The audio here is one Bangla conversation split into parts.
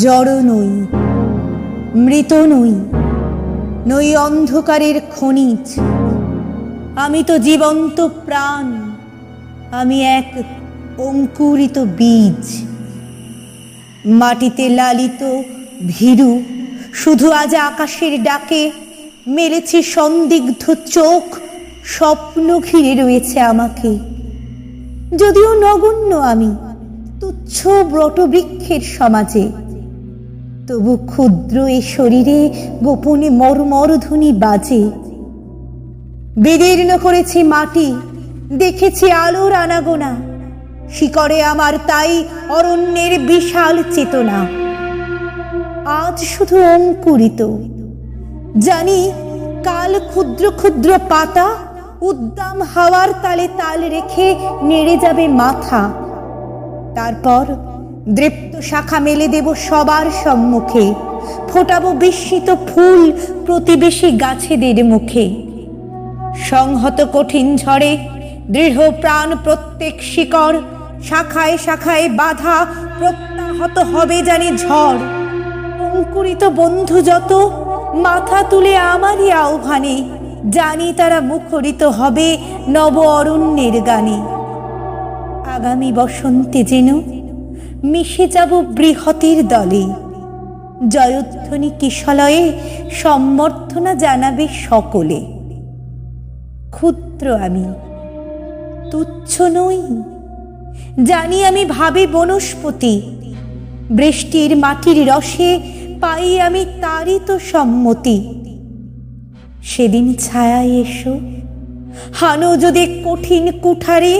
জড় নই, মৃত নই, নই অন্ধকারের খনিজ। আমি তো জীবন্ত প্রাণ, আমি এক অঙ্কুরিত বীজ। মাটিতে লালিত ভীরু, শুধু আজ আকাশের ডাকে মেলেছি সন্দিগ্ধ চোখ, স্বপ্ন ঘিরে রয়েছে আমাকে। যদিও নগণ্য আমি, তুচ্ছ বটবৃক্ষের সমাজে, তবু ক্ষুদ্র এ শরীরে গোপনে মর্মর ধ্বনি বাজে। বিদীর্ণ করেছি মাটি, দেখেছি আলোর আনাগোনা, শিকড়ে আমার তাই অরণ্যের বিশাল চেতনা। আজ শুধু অঙ্কুরিত, জানি কাল ক্ষুদ্র ক্ষুদ্র পাতা উদ্দাম হাওয়ার তালে তাল রেখে নেড়ে যাবে মাথা। তারপর দৃপ্ত শাখা মেলে দেব সবার সম্মুখে, ফোটাবো বিস্মিত ফুল প্রতিবেশী গাছেদের মুখে। সংহত কঠিন ঝড়ে দৃঢ় প্রাণ প্রত্যেক শিকড়, শাখায় শাখায় বাধা প্রত্যাহত হবে জানি ঝড়। অঙ্কুরিত বন্ধু যত মাথা তুলে আমারই আহ্বানে, জানি তারা মুখরিত হবে নব অরণ্যের গানে। আগামী বসন্তে যেন মিশে যাব বৃহতের দলে, জয়ধ্বনি কিশলয়ে সম্বর্ধনা জানাবে সকলে। ক্ষুদ্র আমি, তুচ্ছ নই, জানি আমি ভাবে বনস্পতি। বৃষ্টির মাটির রসে পাই আমি তারই তো সম্মতি। সেদিন ছায়ায় এসো, হানো যদি কঠিন কুঠারে,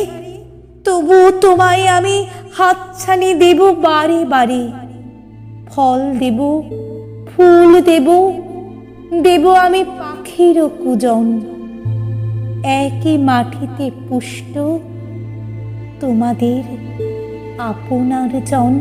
তবু তোমায় আমি হাতছানি দেব বারে বারে। ফল দেব, ফুল দেব, দেব আমি পাখির কুজন, একই মাটিতে পুষ্ট তোমাদের আপনার জন।